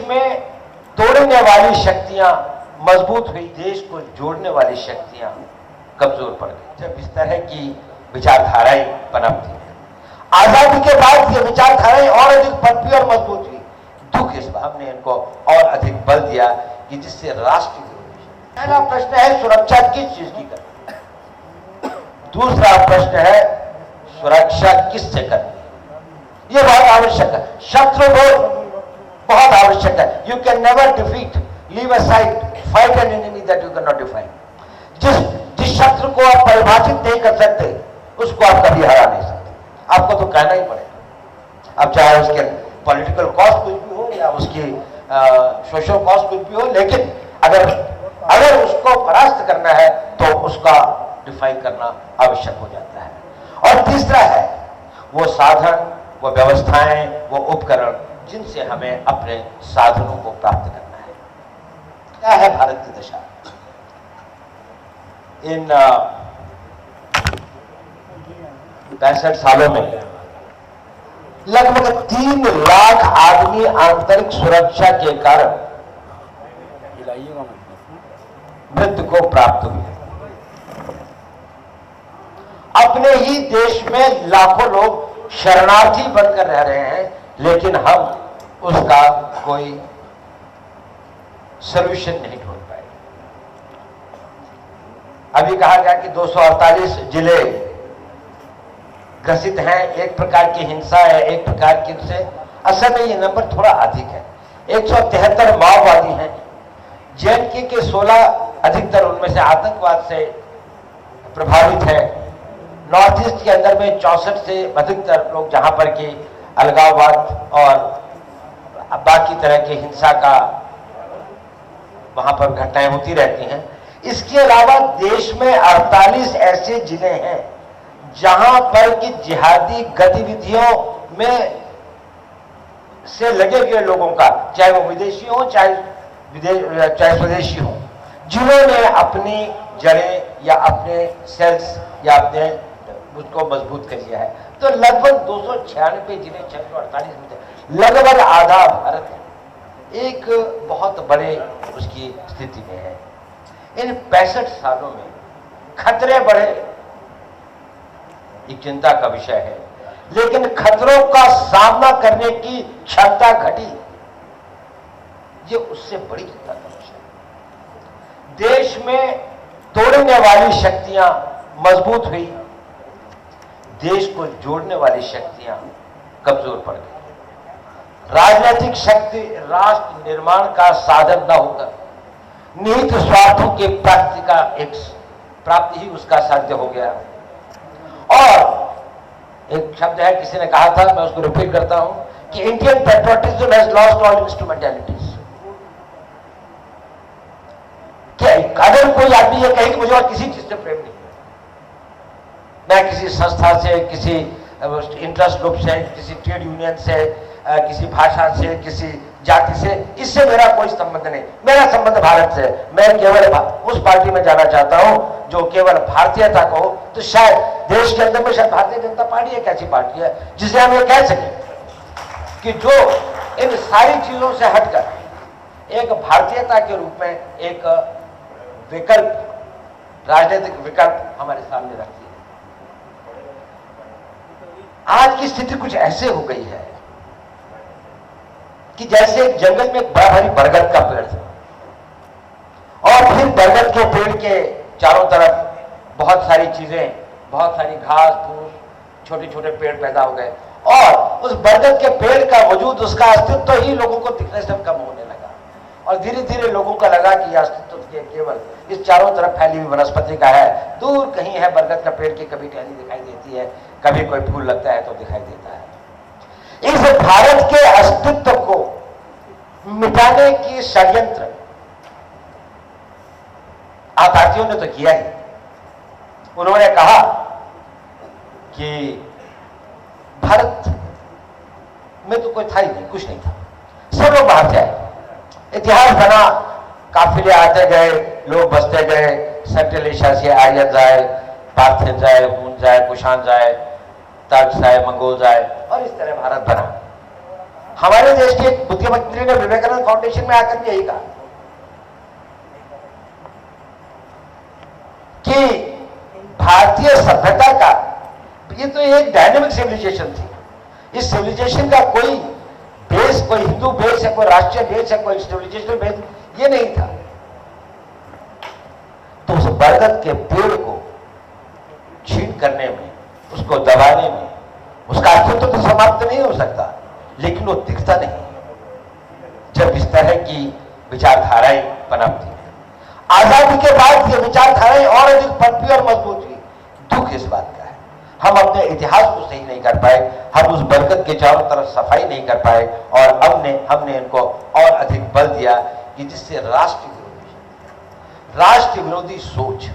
में तोड़ने वाली शक्तियां मजबूत हुई, देश को जोड़ने वाली शक्तियां कमजोर पड़ गई जब इस तरह की विचारधाराएं पनपती है। आजादी के बाद ये विचारधाराएं और अधिक पनपी और मजबूत हुई। दुख इस बात ने इनको और अधिक बल दिया कि जिससे राष्ट्र विरोधी। पहला प्रश्न है सुरक्षा किस चीज की करनी, दूसरा प्रश्न है सुरक्षा किससे करनी। ये बहुत आवश्यक है, शत्रु बहुत आवश्यक है। You can never defeat, leave aside, fight an enemy that you can not define. जिस शत्रु को आप परिभाषित नहीं कर सकते उसको आप कभी हरा नहीं सकते, आपको तो कहना ही पड़ेगा। अब चाहे उसके पॉलिटिकल कॉस्ट कुछ भी हो या उसकी सोशल कॉस्ट कुछ भी हो, लेकिन अगर उसको परास्त करना है तो उसका डिफाइन करना आवश्यक हो जाता है। और तीसरा है वो साधन, वो व्यवस्थाएं, वो उपकरण जिनसे हमें अपने साधनों को प्राप्त करना है। क्या है भारत की दशा इन 65 सालों में? लगभग 3 लाख आदमी आंतरिक सुरक्षा के कारण मृत्यु को प्राप्त हुए। अपने ही देश में लाखों लोग शरणार्थी बनकर रह रहे हैं, लेकिन हम उसका कोई सॉल्यूशन नहीं ढूंढ पाए। अभी कहा गया कि 248 जिले ग्रसित हैं, एक प्रकार की हिंसा है, एक प्रकार की से असल में ये नंबर थोड़ा अधिक है। 173 माओवादी हैं, जेएनके के 16 अधिकतर उनमें से आतंकवाद से प्रभावित है। नॉर्थ ईस्ट के अंदर में 64 से अधिकतर लोग जहां पर कि अलगाववाद और बाकी तरह की हिंसा का वहां पर घटनाएं होती रहती हैं। इसके अलावा देश में 48 ऐसे जिले हैं जहां पर कि जिहादी गतिविधियों में से लगे हुए लोगों का, चाहे वो विदेशी हो चाहे स्वदेशी हो, जिन्होंने अपनी जड़ें या अपने सेल्स या अपने उसको मजबूत कर लिया है। तो लगभग 296 जिले 648 में, लगभग आधा भारत एक बहुत बड़े उसकी स्थिति में है। इन 65 सालों में खतरे बढ़े, एक चिंता का विषय है, लेकिन खतरों का सामना करने की क्षमता घटी, ये उससे बड़ी चिंता का विषय है। देश में तोड़ने वाली शक्तियां मजबूत हुई, देश को जोड़ने वाली शक्तियां कमजोर पड़ गई। राजनीतिक शक्ति राष्ट्र निर्माण का साधन न होकर निहित स्वार्थों के प्राप्ति ही उसका साध्य हो गया। और एक शब्द है, किसी ने कहा था, मैं उसको रिपीट करता हूं कि Indian patriotism has lost all instrumentalities. अगर कोई आदमी ये कहे कि मुझे और किसी चीज से प्रेम नहीं है, मैं किसी संस्था से, किसी इंटरेस्ट ग्रुप से, किसी ट्रेड यूनियन से, किसी भाषा से, किसी जाति से, इससे मेरा कोई संबंध नहीं, मेरा संबंध भारत से। मैं केवल उस पार्टी में जाना चाहता हूं जो केवल भारतीयता को हो, तो शायद देश के अंदर में शायद भारतीय जनता पार्टी एक ऐसी पार्टी है जिसे हम ये कह सकें कि जो इन सारी चीजों से हटकर एक भारतीयता के रूप में एक विकल्प, राजनीतिक विकल्प हमारे सामने रखती है। आज की स्थिति कुछ ऐसे हो गई है कि जैसे एक जंगल में एक बड़ा भारी बरगद का पेड़ था, और फिर बरगद के पेड़ के चारों तरफ बहुत सारी चीजें, बहुत सारी घास फूस, छोटे छोटे पेड़ पैदा हो गए, और उस बरगद के पेड़ का वजूद, उसका अस्तित्व ही लोगों को दिखने से कम होने लगा। और धीरे धीरे लोगों को लगा कि अस्तित्व केवल इस चारों तरफ फैली हुई वनस्पति का है, दूर कहीं है बरगद का पेड़ की कभी टहनी दिखाई देती है, कभी कोई फूल लगता है तो दिखाई देता है। इस भारत के अस्तित्व को मिटाने की षड्यंत्र आतंकियों ने तो किया ही। उन्होंने कहा कि भारत में तो कोई था ही नहीं, कुछ नहीं था, सब लोग बाहर से आए। इतिहास बना, काफिले आते गए, लोग बसते गए, सेंट्रल एशिया से आर्यन आए, पार्थियन आए, हुन आए, कुषाण आए, तर्क आए, मंगोल आए, और इस तरह भारत बना। हमारे देश के एक बुद्धिमंत्री ने, विवेकानंद फाउंडेशन में आकर यही कहा कि भारतीय सभ्यता का ये तो एक डायनेमिक सिविलाइजेशन थी। इस सिविलाइजेशन का कोई बेस, कोई हिंदू बेस है, कोई राष्ट्रीय बेस है, कोई सिविलाइजेशनल बेस ये नहीं था। तो उस बरगद के पेड़ को छीन करने में, उसको दबाने में, उसका अस्तित्व तो समाप्त नहीं हो सकता, लेकिन वो दिखता नहीं जब इस तरह की विचारधाराएं पनपती है। आजादी के बाद ये विचारधाराएं और अधिक पनपी और मजबूत हुई। दुख इस बात का है हम अपने इतिहास को सही नहीं कर पाए, हम उस बरगद के चारों तरफ सफाई नहीं कर पाए, और हमने इनको और अधिक बल दिया कि जिससे राष्ट्र विरोधी सोच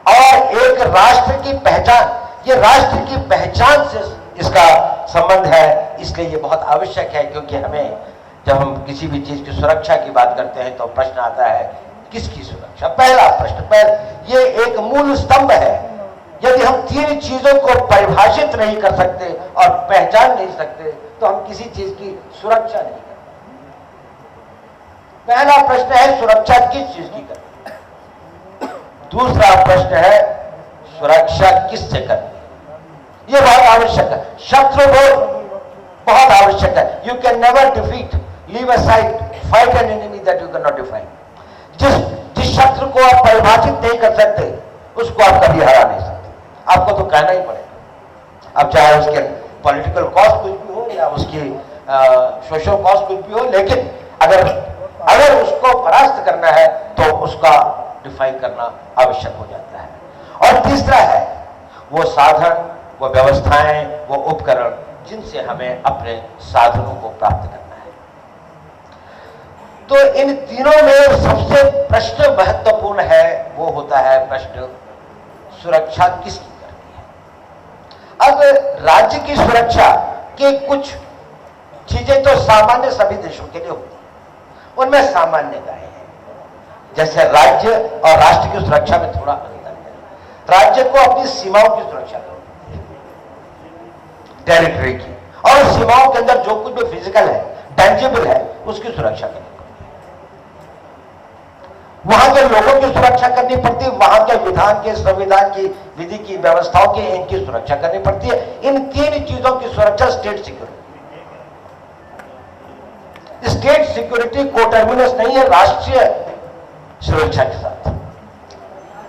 और एक राष्ट्र की पहचान, ये राष्ट्र की पहचान से इसका संबंध है। इसलिए ये बहुत आवश्यक है, क्योंकि हमें जब हम किसी भी चीज की सुरक्षा की बात करते हैं तो प्रश्न आता है किसकी सुरक्षा। पहला प्रश्न, ये एक मूल स्तंभ है। यदि हम तीन चीजों को परिभाषित नहीं कर सकते और पहचान नहीं सकते तो हम किसी चीज की सुरक्षा नहीं कर सकते। पहला प्रश्न है सुरक्षा किस चीज की करें। दूसरा प्रश्न है सुरक्षा किससे करनी। यह बहुत आवश्यक है। शत्रुबोध बहुत आवश्यक है। You can never defeat, leave aside, fight an enemy that you can not define. जिस शत्रु को आप परिभाषित नहीं कर सकते उसको आप कभी हरा नहीं सकते। आपको तो कहना ही पड़ेगा। अब चाहे उसके पॉलिटिकल कॉस्ट कुछ भी हो या उसकी सोशल कॉस्ट कुछ भी हो, लेकिन अगर उसको परास्त करना है तो उसका डिफाइन करना आवश्यक हो जाता है। और तीसरा है वो साधन, वो व्यवस्थाएं, वो उपकरण जिनसे हमें अपने साधनों को प्राप्त करना है। तो इन तीनों में सबसे प्रश्न महत्वपूर्ण है, वो होता है प्रश्न सुरक्षा किसकी करनी है। अब राज्य की सुरक्षा के कुछ चीजें तो सामान्य सभी देशों के लिए होती है, उनमें सामान्यताएं हैं। जैसे राज्य और राष्ट्र की सुरक्षा में थोड़ा अंतर है। राज्य को अपनी सीमाओं की सुरक्षा करनी है, टेरिटरी की, और सीमाओं के अंदर जो कुछ भी फिजिकल है, टेंजिबल है, उसकी सुरक्षा करनी पड़ती है। वहां के लोगों की सुरक्षा करनी पड़ती है, वहां के विधान के, संविधान की, विधि की, व्यवस्थाओं की, इनकी सुरक्षा करनी पड़ती है। इन तीन चीजों की सुरक्षा स्टेट सिक्योरिटी। स्टेट सिक्योरिटी कोटर्मिनस नहीं है राष्ट्रीय सुरक्षा के साथ।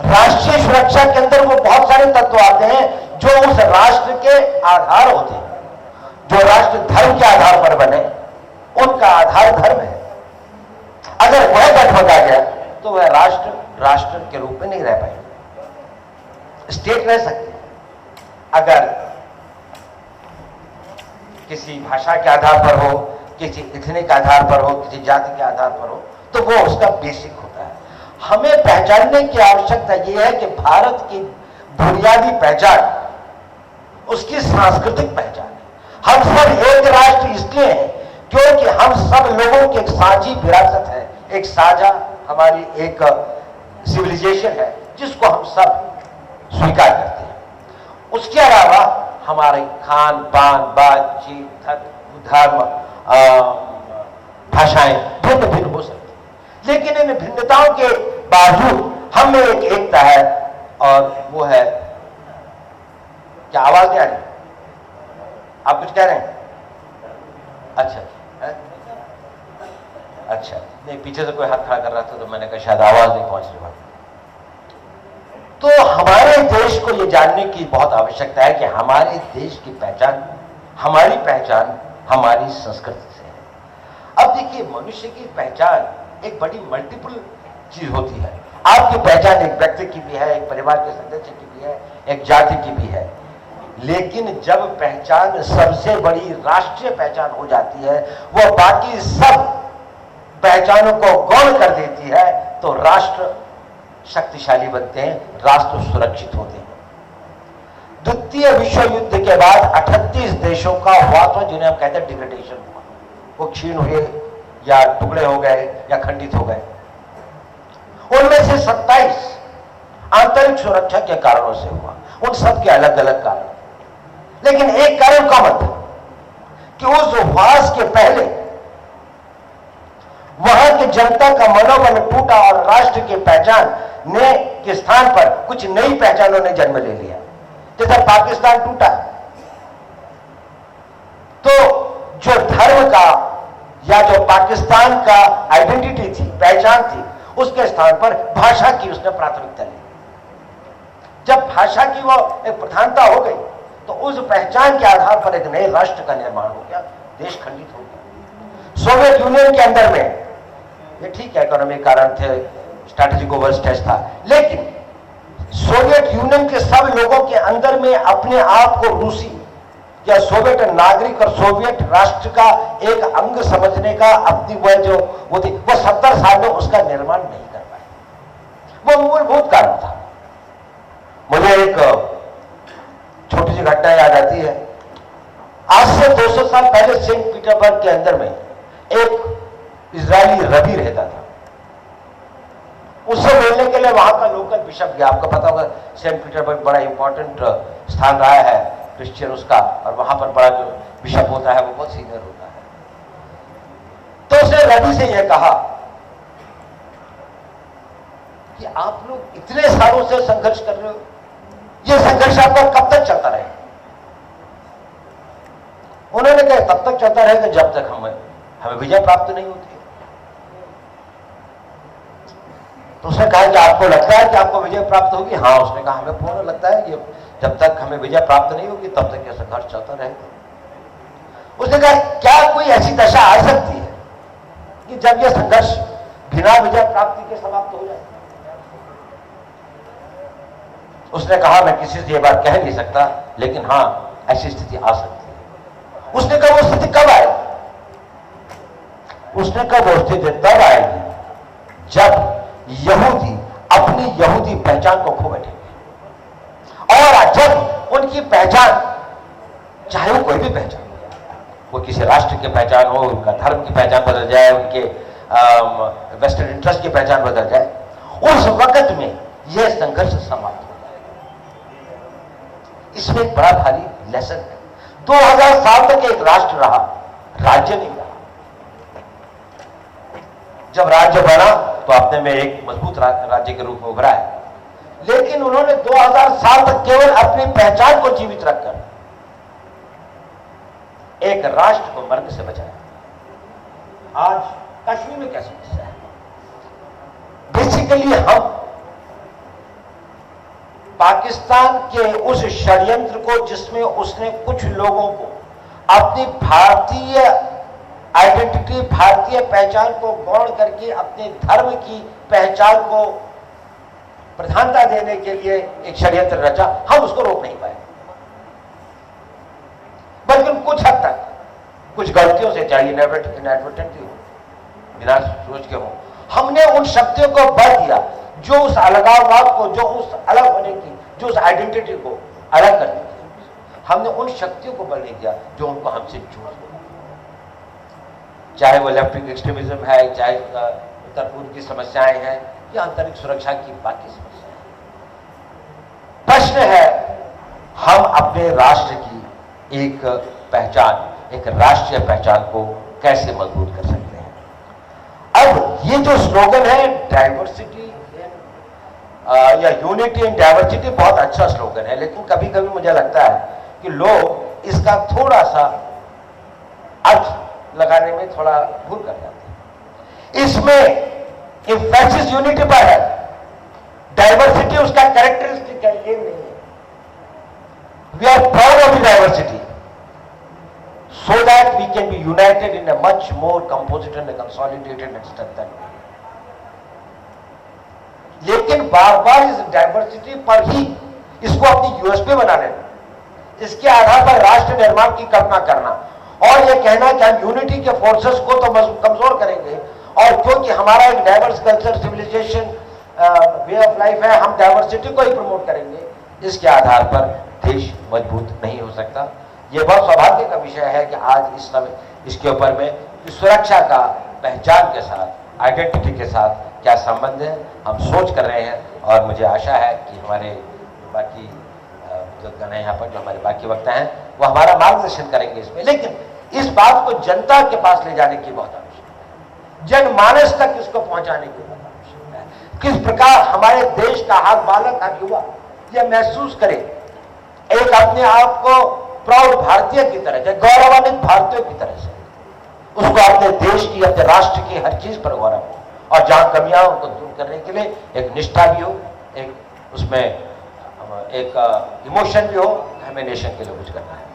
राष्ट्रीय सुरक्षा के अंदर वो बहुत सारे तत्व आते हैं जो उस राष्ट्र के आधार होते हैं, जो राष्ट्र धर्म के आधार पर बने, उनका आधार धर्म है। अगर वह गठबंधा गया तो वह राष्ट्र के रूप में नहीं रह पाएगा। स्टेट रह सकते अगर किसी भाषा के आधार पर हो, किसी इथनिक आधार पर हो, किसी जाति के आधार पर हो, तो वो उसका बेसिक होता है। हमें पहचानने की आवश्यकता यह है कि भारत की बुनियादी पहचान उसकी सांस्कृतिक पहचान है। हम सब एक राष्ट्र इसलिए हैं क्योंकि हम सब लोगों की एक साझी विरासत है, एक साझा हमारी एक सिविलाइजेशन है जिसको हम सब स्वीकार करते हैं। उसके अलावा हमारे खान पान, बातचीत, धर्म, भाषाएं भिन्न भिन्न हो सकती हैं, लेकिन इन भिन्नताओं के बावजूद हम में एक एकता है, और वो है क्या? आवाज नहीं आ रही? आप कुछ कह रहे हैं? अच्छा है? अच्छा, नहीं, पीछे से कोई हाथ खड़ा कर रहा था तो मैंने कहा शायद आवाज नहीं पहुंच रही। तो हमारे देश को यह जानने की बहुत आवश्यकता है कि हमारे देश की पहचान, हमारी पहचान हमारी संस्कृति से है। अब देखिए, मनुष्य की पहचान एक बड़ी मल्टीपल चीज होती है। आपकी पहचान एक व्यक्ति की भी है, एक परिवार के सदस्य की भी है, एक जाति की भी है, लेकिन जब पहचान सबसे बड़ी राष्ट्रीय पहचान हो जाती है, वह बाकी सब पहचानों को गौण कर देती है, तो राष्ट्र शक्तिशाली बनते हैं, राष्ट्र सुरक्षित होते हैं। द्वितीय विश्व युद्ध के बाद 38 देशों का हुआ था जिन्हें हम कहते हैं डिग्रेडेशन हुआ। वो क्षीण हुए या टुकड़े हो गए या खंडित हो गए। उनमें से 27 आंतरिक सुरक्षा के कारणों से हुआ। उन सब के अलग अलग कारण, लेकिन एक कारण कॉमन था कि उस उपवास के पहले कि जनता का मनोबल टूटा और राष्ट्र की पहचान ने के स्थान पर कुछ नई पहचानों ने जन्म ले लिया। जैसे पाकिस्तान टूटा तो जो धर्म का या जो पाकिस्तान का आइडेंटिटी थी, पहचान थी, उसके स्थान पर भाषा की उसने प्राथमिकता ली। जब भाषा की वो एक प्रधानता हो गई तो उस पहचान के आधार पर एक नए राष्ट्र का निर्माण हो गया, देश खंडित हो गया। सोवियत यूनियन के अंदर में ये ठीक है, इकोनॉमिक कारण थे, स्ट्रैटेजिक ओवरस्टेज था, लेकिन सोवियत यूनियन के सब लोगों के अंदर में अपने आप को रूसी या सोवियत नागरिक और सोवियत राष्ट्र का एक अंग समझने का अपनी वो थी, वो 70 साल में उसका निर्माण नहीं कर पाए। वो मूलभूत कारण था। मुझे एक छोटी सी घटना याद आती है। आज से 200 साल पहले सेंट पीटर्सबर्ग के अंदर में एक इजरायली रबी रहता था। उससे मिलने के लिए वहां का लोकल बिशप गया। आपको पता होगा सेंट पीटर्सबर्ग बड़ा इंपॉर्टेंट स्थान रहा है क्रिश्चियन उसका, और वहां पर बड़ा जो बिशप होता है वो बहुत सीनियर होता है। तो उसने रबी से यह कहा कि आप लोग इतने सालों से संघर्ष कर रहे हो, यह संघर्ष आपका कब तक चलता रहेगा? उन्होंने कहा तब तक चलता रहेगा जब तक हमें विजय प्राप्त नहीं होती। तो उसने कहा कि आपको लगता है कि आपको विजय प्राप्त होगी? हाँ, उसने कहा हमें पूर्ण लगता है कि जब तक हमें विजय प्राप्त नहीं होगी तब तक यह संघर्ष चलता रहेगा। उसने कहा क्या कोई ऐसी दशा आ सकती है कि जब यह संघर्ष बिना विजय प्राप्ति के समाप्त हो जाए? उसने कहा मैं किसी से यह बात कह नहीं सकता, लेकिन हां ऐसी स्थिति आ सकती है। उसने कहा वो स्थिति कब आएगी? उसने कहा वो स्थिति तब आएगी जब यहूदी अपनी यहूदी पहचान को खो बैठेंगे, और जब उनकी पहचान, चाहे वो कोई भी पहचान, वो किसी राष्ट्र की पहचान हो, उनका धर्म की पहचान बदल जाए, उनके वेस्टर्न इंटरेस्ट की पहचान बदल जाए, उस वक्त में यह संघर्ष समाप्त हो जाएगा। इसमें एक बड़ा भारी लेसन है। 2000 साल तक एक राष्ट्र रहा, राज्य नहीं रहा। जब राज्य बना तो अपने में एक मजबूत राज्य के रूप में उभरा है, लेकिन उन्होंने 2000 साल तक केवल अपनी पहचान को जीवित रखकर एक राष्ट्र को मरने से बचाया। आज कश्मीर में क्या समस्या है? बेसिकली हम पाकिस्तान के उस षड्यंत्र को, जिसमें उसने कुछ लोगों को अपनी भारतीय आइडेंटिटी, भारतीय पहचान को गौण करके अपने धर्म की पहचान को प्रधानता देने के लिए एक षड्यंत्र रचा, हम उसको रोक नहीं पाए। बल्कि कुछ हद तक, कुछ गलतियों से, चाहे इनएडवर्टेंटली हो, बिना सोच के हो, हमने उन शक्तियों को बल दिया जो उस अलगाववाद को, जो उस अलग होने की, जो उस आइडेंटिटी को अलग करने की, हमने उन शक्तियों को बल नहीं दिया जो उनको हमसे जोड़ दिया। चाहे वो लेफ्ट एक्सट्रीमिज्म है, चाहे उत्तर पूर्व की समस्याएं हैं, या आंतरिक सुरक्षा की बाकी समस्याएं। प्रश्न है हम अपने राष्ट्र की एक पहचान, एक राष्ट्रीय पहचान को कैसे मजबूत कर सकते हैं? अब ये जो स्लोगन है डाइवर्सिटी या यूनिटी इन डाइवर्सिटी, बहुत अच्छा स्लोगन है, लेकिन कभी कभी मुझे लगता है कि लोग इसका थोड़ा सा अर्थ लगाने में थोड़ा भूल कर जाते हैं। इसमें एम्फेसिस यूनिटी पर है, डाइवर्सिटी उसका कैरेक्टरिस्टिक है, एम नहीं है। We are proud of the diversity so that we can be united in a much more composite and consolidated and strengthened way. लेकिन बार बार इस डाइवर्सिटी पर ही इसको अपनी यूएसपी बना लेना, इसके आधार पर राष्ट्र निर्माण की कल्पना करना और यह कहना कि हम यूनिटी के फोर्सेस को तो कमजोर करेंगे, और क्योंकि हमारा एक diverse culture, civilisation, way of life है, हम डाइवर्सिटी को ही प्रमोट करेंगे, इसके आधार पर देश मजबूत नहीं हो सकता। यह बहुत सौभाग्य का विषय है कि आज इस समय इसके ऊपर में सुरक्षा का पहचान के साथ, आइडेंटिटी के साथ क्या संबंध है, हम सोच कर रहे हैं, और मुझे आशा है कि हमारे बाकी बुजुर्गगण हैं यहाँ पर, जो हमारे बाकी वक्ता हैं, वो हमारा मार्गदर्शन करेंगे इसमें। लेकिन इस बात को जनता के पास ले जाने की बहुत आवश्यकता है। जनमानस तक इसको पहुंचाने की आवश्यकता है। किस प्रकार हमारे देश का हर बालक हर युवा यह महसूस करे, एक अपने आप को प्राउड भारतीय की तरह से, गौरवान्वित भारतीयों की तरह से, उसको अपने देश की, अपने राष्ट्र की हर चीज पर गौरव हो, और जहां कमियां उनको दूर करने के लिए एक निष्ठा भी हो, एक उसमें एक इमोशन भी हो, हमें नेशन के लिए कुछ करना है।